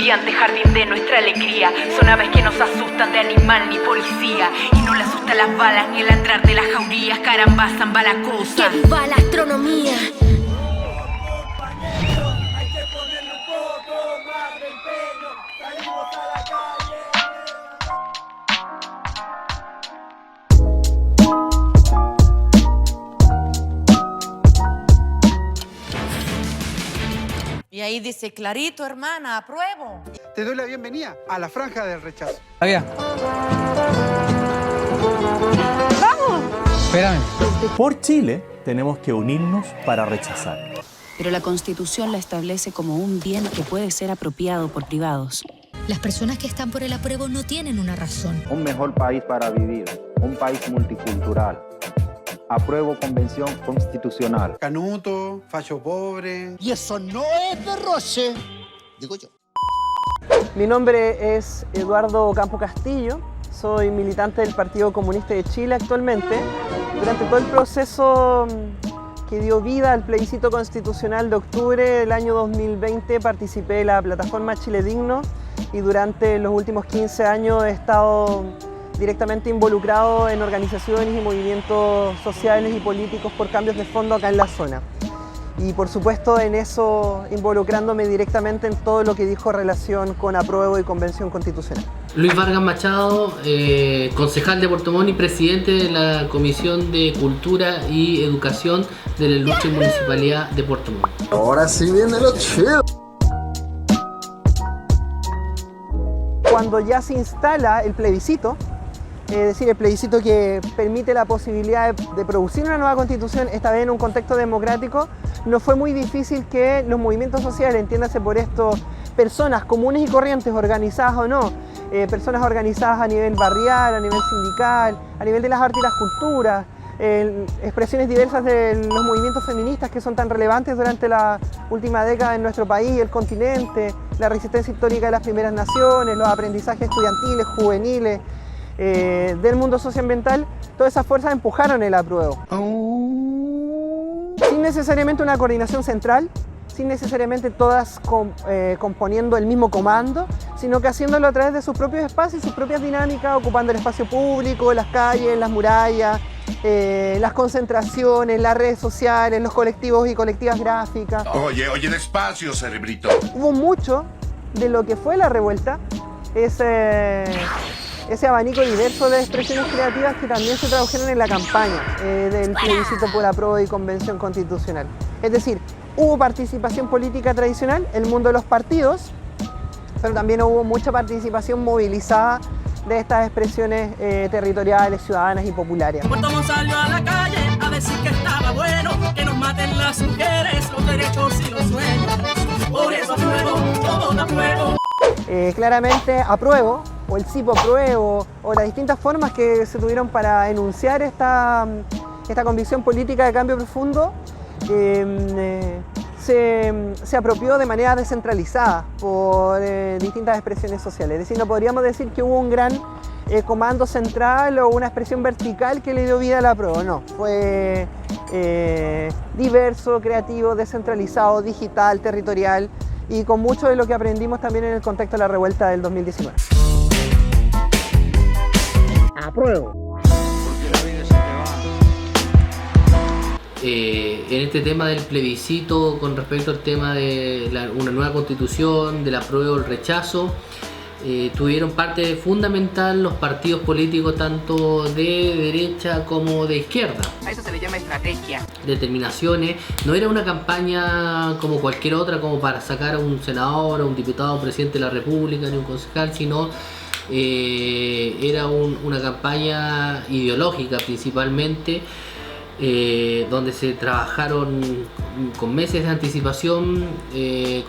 gigante jardín de nuestra alegría. Son aves que nos asustan de animal ni policía. Y no le asustan las balas ni el ladrar de las jaurías. Caramba, zamba la cosa. ¡Que viva la astronomía! Y ahí dice clarito, hermana, apruebo. Te doy la bienvenida a la franja del rechazo. Javier. ¡Vamos! Espérame. Por Chile tenemos que unirnos para rechazar. Pero la Constitución la establece como un bien que puede ser apropiado por privados. Las personas que están por el apruebo no tienen una razón. Un mejor país para vivir, un país multicultural. Apruebo Convención Constitucional. Canuto, facho pobre. Y eso no es derroche, digo yo. Mi nombre es Eduardo Campo Castillo, soy militante del Partido Comunista de Chile actualmente. Durante todo el proceso que dio vida al plebiscito constitucional de octubre del año 2020 participé de la plataforma Chile Digno y durante los últimos 15 años he estado directamente involucrado en organizaciones y movimientos sociales y políticos por cambios de fondo acá en la zona. Y por supuesto en eso involucrándome directamente en todo lo que dijo relación con apruebo y convención constitucional. Luis Vargas Machado, concejal de Puerto Montt y presidente de la Comisión de Cultura y Educación de la Ilustre Municipalidad de Puerto Montt. Ahora sí viene lo chido. Cuando ya se instala el plebiscito, es decir, el plebiscito que permite la posibilidad de producir una nueva constitución, esta vez en un contexto democrático, no fue muy difícil que los movimientos sociales, entiéndase por esto, personas comunes y corrientes, organizadas o no, personas organizadas a nivel barrial, a nivel sindical, a nivel de las artes y las culturas, expresiones diversas de los movimientos feministas que son tan relevantes durante la última década en nuestro país, el continente, la resistencia histórica de las primeras naciones, los aprendizajes estudiantiles, juveniles, del mundo socioambiental, todas esas fuerzas empujaron el apruebo. Sin necesariamente una coordinación central, sin necesariamente todas componiendo el mismo comando, sino que haciéndolo a través de sus propios espacios, sus propias dinámicas, ocupando el espacio público, las calles, las murallas, las concentraciones, las redes sociales, los colectivos y colectivas gráficas. Oye, despacio, cerebrito. Hubo mucho de lo que fue la revuelta, ese abanico diverso de expresiones creativas que también se tradujeron en la campaña del plebiscito por apruebo y convención constitucional. Es decir, hubo participación política tradicional, el mundo de los partidos, pero también hubo mucha participación movilizada de estas expresiones territoriales, ciudadanas y populares. Puerto Montt salió a la calle a decir que estaba bueno, que nos maten las mujeres, los derechos y los sueños. Por eso apruebo, todo apruebo. Claramente apruebo, o el SIPO apruebo, o las distintas formas que se tuvieron para enunciar esta convicción política de cambio profundo, se apropió de manera descentralizada por distintas expresiones sociales. Es decir, no podríamos decir que hubo un gran comando central o una expresión vertical que le dio vida al apruebo, no. Fue diverso, creativo, descentralizado, digital, territorial y con mucho de lo que aprendimos también en el contexto de la revuelta del 2019. Apruebo. En este tema del plebiscito con respecto al tema de una nueva constitución, del apruebo o el rechazo, tuvieron parte fundamental los partidos políticos tanto de derecha como de izquierda. A eso se le llama estrategia. Determinaciones, no era una campaña como cualquier otra como para sacar a un senador, a un diputado, presidente de la república, ni un concejal, sino era una campaña ideológica principalmente, donde se trabajaron con meses de anticipación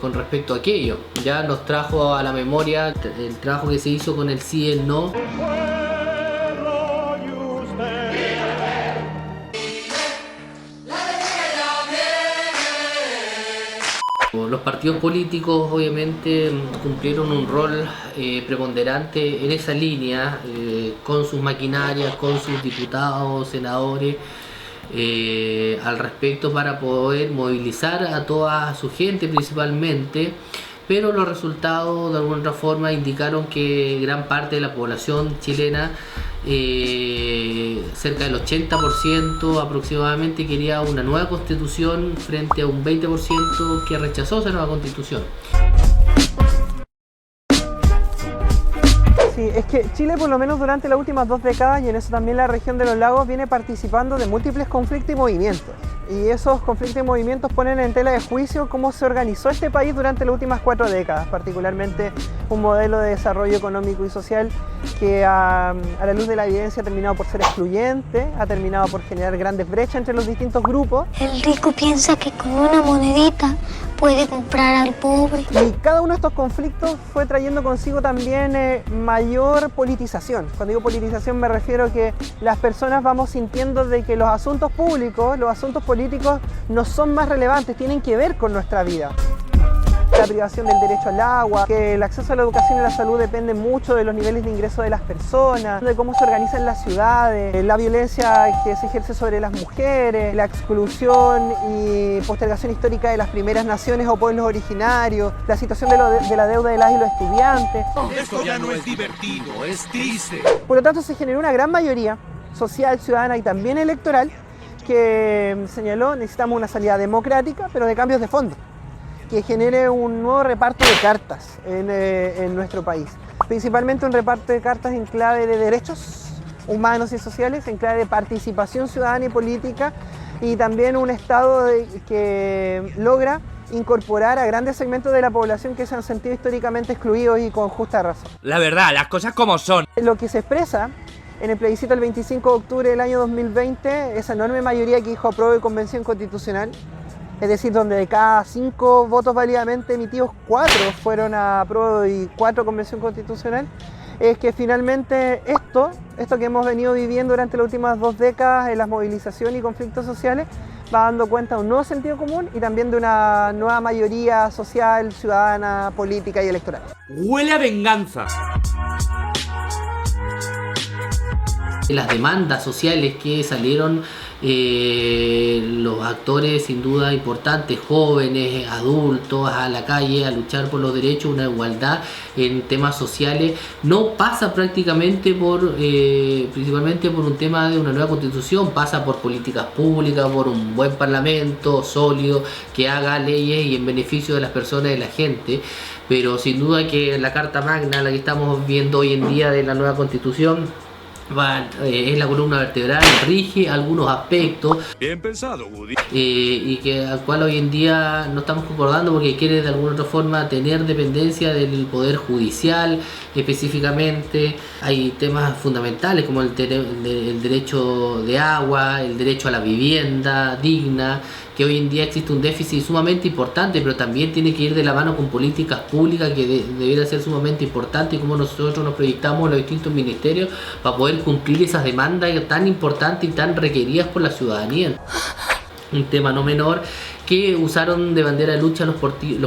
con respecto a aquello. Ya nos trajo a la memoria el trabajo que se hizo con el sí y el no. Los partidos políticos obviamente cumplieron un rol preponderante en esa línea, con sus maquinarias, con sus diputados, senadores, al respecto para poder movilizar a toda su gente principalmente pero los resultados de alguna otra forma indicaron que gran parte de la población chilena, cerca del 80% aproximadamente, quería una nueva constitución frente a un 20% que rechazó esa nueva constitución. Sí, es que Chile, por lo menos durante las últimas 2 décadas, y en eso también la región de los lagos, viene participando de múltiples conflictos y movimientos. Y esos conflictos y movimientos ponen en tela de juicio cómo se organizó este país durante las últimas 4 décadas, particularmente un modelo de desarrollo económico y social que a la luz de la evidencia ha terminado por ser excluyente, ha terminado por generar grandes brechas entre los distintos grupos. El rico piensa que con una monedita puede comprar al pobre. Y cada uno de estos conflictos fue trayendo consigo también mayor politización. Cuando digo politización me refiero a que las personas vamos sintiendo de que los asuntos públicos, los asuntos políticos no son más relevantes, tienen que ver con nuestra vida. La privación del derecho al agua, que el acceso a la educación y la salud depende mucho de los niveles de ingreso de las personas, de cómo se organizan las ciudades, la violencia que se ejerce sobre las mujeres, la exclusión y postergación histórica de las primeras naciones o pueblos originarios, la situación de la deuda de las y los estudiantes. Esto ya no es divertido, es triste. Por lo tanto, se generó una gran mayoría social, ciudadana y también electoral que señaló: necesitamos una salida democrática, pero de cambios de fondo, que genere un nuevo reparto de cartas en nuestro país. Principalmente un reparto de cartas en clave de derechos humanos y sociales, en clave de participación ciudadana y política, y también un Estado que logra incorporar a grandes segmentos de la población que se han sentido históricamente excluidos y con justa razón. La verdad, las cosas como son. Lo que se expresa en el plebiscito del 25 de octubre del año 2020, esa enorme mayoría que dijo apruebe convención constitucional, es decir, donde de cada 5 votos válidamente emitidos, 4 fueron a apruebo y 4 convención constitucional, es que finalmente esto que hemos venido viviendo durante las últimas 2 décadas en las movilizaciones y conflictos sociales va dando cuenta de un nuevo sentido común y también de una nueva mayoría social, ciudadana, política y electoral. Huele a venganza. Las demandas sociales que salieron, los actores sin duda importantes, jóvenes, adultos, a la calle a luchar por los derechos, una igualdad en temas sociales, no pasa prácticamente principalmente por un tema de una nueva constitución, pasa por políticas públicas, por un buen parlamento sólido que haga leyes y en beneficio de las personas y de la gente. Pero sin duda que la Carta Magna, la que estamos viendo hoy en día de la nueva constitución, es la columna vertebral, rige algunos aspectos. Bien pensado, Woody. Y que al cual hoy en día no estamos concordando porque quiere de alguna otra forma tener dependencia del poder judicial específicamente. Hay temas fundamentales como el derecho de agua, el derecho a la vivienda digna, que hoy en día existe un déficit sumamente importante, pero también tiene que ir de la mano con políticas públicas que debiera ser sumamente importante, y cómo nosotros nos proyectamos en los distintos ministerios para poder cumplir esas demandas tan importantes y tan requeridas por la ciudadanía. Un tema no menor que usaron de bandera de lucha los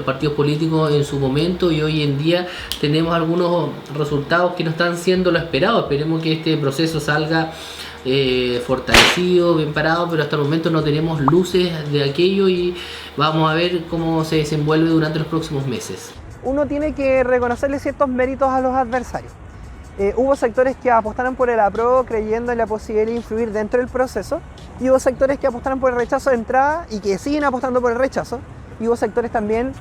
partidos políticos en su momento, y hoy en día tenemos algunos resultados que no están siendo lo esperado. Esperemos que este proceso salga fortalecido, bien parado, pero hasta el momento no tenemos luces de aquello y vamos a ver cómo se desenvuelve durante los próximos meses. Uno tiene que reconocerle ciertos méritos a los adversarios. Hubo sectores que apostaron por el apruebo creyendo en la posibilidad de influir dentro del proceso, y hubo sectores que apostaron por el rechazo de entrada y que siguen apostando por el rechazo, y hubo sectores también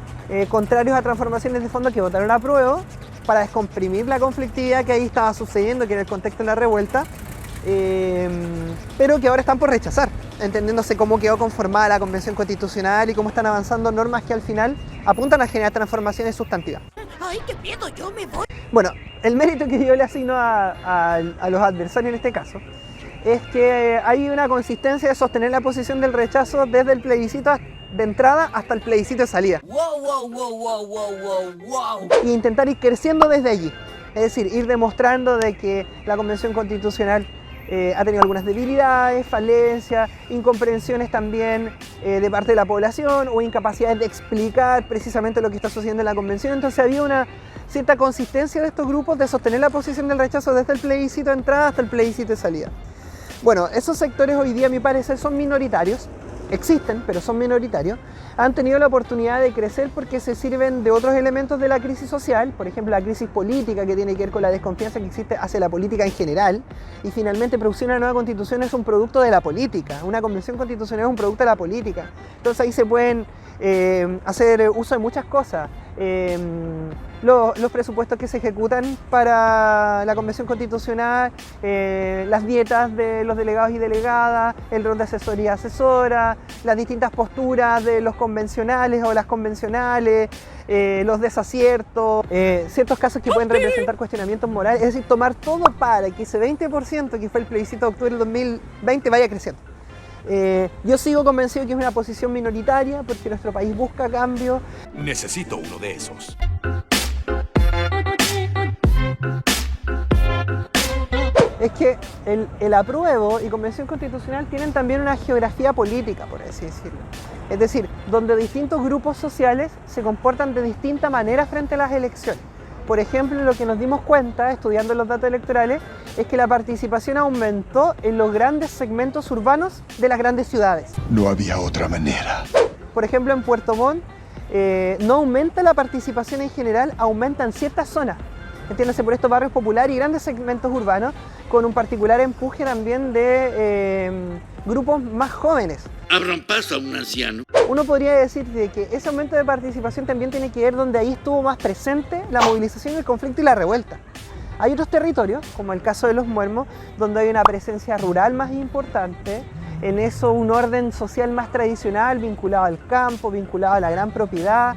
contrarios a transformaciones de fondo que votaron a apruebo para descomprimir la conflictividad que ahí estaba sucediendo, que era el contexto de la revuelta, pero que ahora están por rechazar, entendiéndose cómo quedó conformada la Convención Constitucional y cómo están avanzando normas que al final apuntan a generar transformaciones sustantivas. ¡Ay, qué miedo! ¡Yo me voy! Bueno, el mérito que yo le asigno a los adversarios en este caso es que hay una consistencia de sostener la posición del rechazo desde el plebiscito de entrada hasta el plebiscito de salida. Y intentar ir creciendo desde allí. Es decir, ir demostrando de que la Convención Constitucional ha tenido algunas debilidades, falencias, incomprensiones también de parte de la población o incapacidades de explicar precisamente lo que está sucediendo en la Convención. Entonces había una cierta consistencia de estos grupos de sostener la posición del rechazo desde el plebiscito de entrada hasta el plebiscito de salida. Bueno, esos sectores hoy día, a mi parecer, son minoritarios existen, pero son minoritarios, han tenido la oportunidad de crecer porque se sirven de otros elementos de la crisis social, por ejemplo la crisis política que tiene que ver con la desconfianza que existe hacia la política en general, y finalmente producir una nueva constitución es un producto de la política, una convención constitucional es un producto de la política. Entonces ahí se pueden hacer uso de muchas cosas. Los presupuestos que se ejecutan para la convención constitucional, las dietas de los delegados y delegadas, el rol de asesoría y asesora, las distintas posturas de los convencionales o las convencionales, los desaciertos, ciertos casos que pueden representar cuestionamientos morales, es decir, tomar todo para que ese 20% que fue el plebiscito de octubre del 2020 vaya creciendo. Yo sigo convencido que es una posición minoritaria porque nuestro país busca cambio. Necesito uno de esos. Es que el apruebo y convención constitucional tienen también una geografía política, por así decirlo. Es decir, donde distintos grupos sociales se comportan de distinta manera frente a las elecciones. Por ejemplo, lo que nos dimos cuenta, estudiando los datos electorales, es que la participación aumentó en los grandes segmentos urbanos de las grandes ciudades. No había otra manera. Por ejemplo, en Puerto Montt no aumenta la participación en general, aumenta en ciertas zonas. Entiéndase por estos barrios populares y grandes segmentos urbanos, con un particular empuje también de grupos más jóvenes. Abran paso a un anciano. Uno podría decir de que ese aumento de participación también tiene que ver donde ahí estuvo más presente la movilización, el conflicto y la revuelta. Hay otros territorios, como el caso de Los Muermos, donde hay una presencia rural más importante, en eso un orden social más tradicional, vinculado al campo, vinculado a la gran propiedad.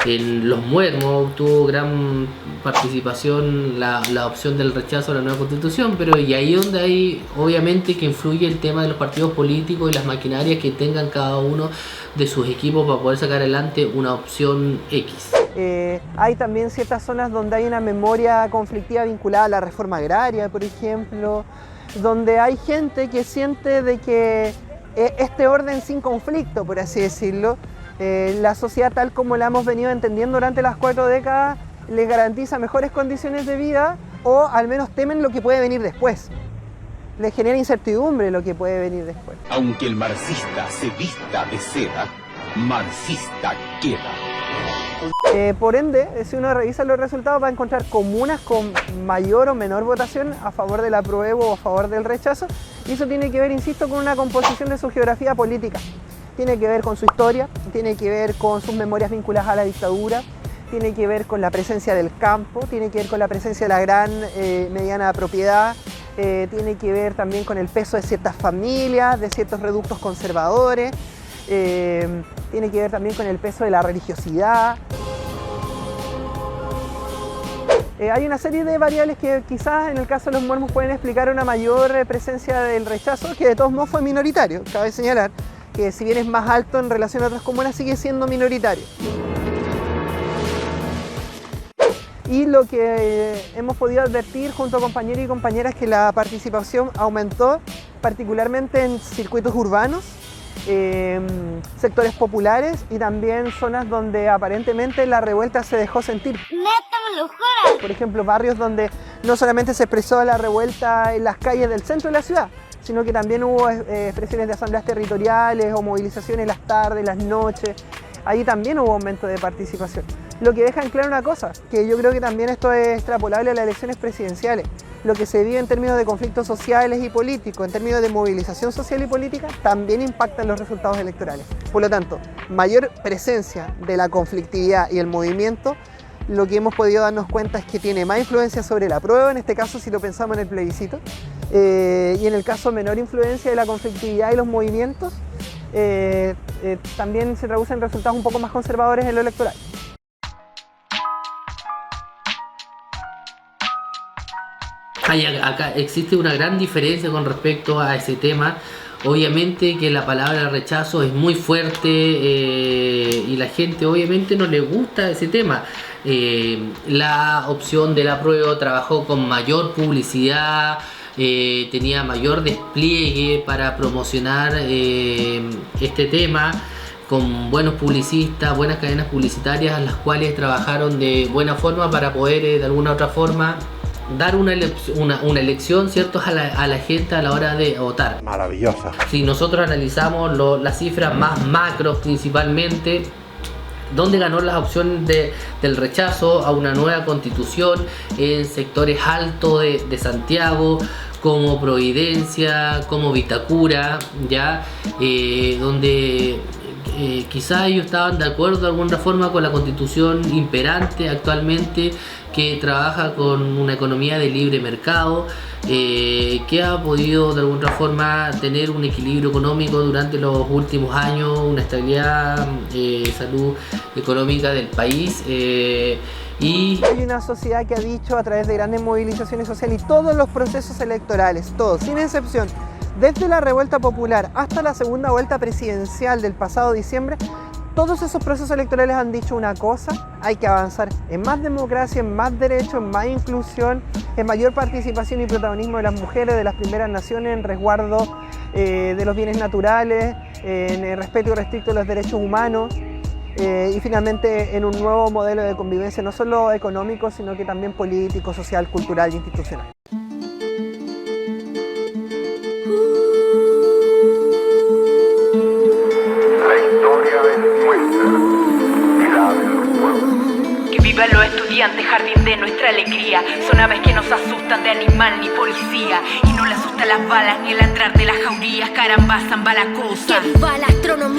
En Los Muermos tuvo gran participación la opción del rechazo a la nueva constitución, pero y ahí donde hay obviamente que influye el tema de los partidos políticos y las maquinarias que tengan cada uno de sus equipos para poder sacar adelante una opción X. Hay también ciertas zonas donde hay una memoria conflictiva vinculada a la reforma agraria, por ejemplo, donde hay gente que siente de que este orden sin conflicto, por así decirlo, la sociedad tal como la hemos venido entendiendo durante las 4 décadas les garantiza mejores condiciones de vida o al menos temen lo que puede venir después. Les genera incertidumbre lo que puede venir después. Aunque el marxista se vista de seda, marxista queda. Por ende, si uno revisa los resultados va a encontrar comunas con mayor o menor votación a favor del apruebo o a favor del rechazo, y eso tiene que ver, insisto, con una composición de su geografía política. Tiene que ver con su historia, tiene que ver con sus memorias vinculadas a la dictadura, tiene que ver con la presencia del campo, tiene que ver con la presencia de la gran, mediana propiedad, tiene que ver también con el peso de ciertas familias, de ciertos reductos conservadores, tiene que ver también con el peso de la religiosidad. Hay una serie de variables que quizás en el caso de Los Muermos pueden explicar una mayor presencia del rechazo, que de todos modos fue minoritario, cabe señalar que si bien es más alto en relación a otras comunas, sigue siendo minoritario. Y lo que hemos podido advertir junto a compañeros y compañeras es que la participación aumentó, particularmente en circuitos urbanos, sectores populares y también zonas donde aparentemente la revuelta se dejó sentir. Por ejemplo, barrios donde no solamente se expresó la revuelta en las calles del centro de la ciudad, sino que también hubo expresiones de asambleas territoriales o movilizaciones en las tardes, las noches. Ahí también hubo aumento de participación. Lo que deja en claro una cosa, que yo creo que también esto es extrapolable a las elecciones presidenciales. Lo que se vive en términos de conflictos sociales y políticos, en términos de movilización social y política, también impacta en los resultados electorales. Por lo tanto, mayor presencia de la conflictividad y el movimiento, lo que hemos podido darnos cuenta es que tiene más influencia sobre la apruebo, en este caso si lo pensamos en el plebiscito, y en el caso menor influencia de la conflictividad y los movimientos, también se traduce en resultados un poco más conservadores en lo electoral. Acá existe una gran diferencia con respecto a ese tema. Obviamente que la palabra rechazo es muy fuerte y la gente obviamente no le gusta ese tema. La opción del apruebo trabajó con mayor publicidad, tenía mayor despliegue para promocionar este tema, con buenos publicistas, buenas cadenas publicitarias, las cuales trabajaron de buena forma para poder de alguna u otra forma dar una elección, ¿cierto?, a la gente a la hora de votar. Maravillosa. Si nosotros analizamos las cifras más macros principalmente, donde ganó las opciones del rechazo a una nueva constitución en sectores altos de Santiago, como Providencia, como Vitacura, ya donde quizás ellos estaban de acuerdo de alguna forma con la constitución imperante actualmente, que trabaja con una economía de libre mercado, que ha podido de alguna forma tener un equilibrio económico durante los últimos años, una estabilidad, salud económica del país. Y hay una sociedad que ha dicho a través de grandes movilizaciones sociales y todos los procesos electorales, todos, sin excepción, desde la revuelta popular hasta la segunda vuelta presidencial del pasado diciembre, todos esos procesos electorales han dicho una cosa: hay que avanzar en más democracia, en más derechos, en más inclusión, en mayor participación y protagonismo de las mujeres, de las primeras naciones, en resguardo de los bienes naturales, en el respeto irrestricto de los derechos humanos y finalmente en un nuevo modelo de convivencia, no solo económico, sino que también político, social, cultural e institucional. Que vivan los estudiantes, jardín de nuestra alegría. Son aves que nos asustan de animal ni policía. Y no le asustan las balas ni el entrar de las jaurías. Caramba, zamba la cosa. Que viva la astronomía.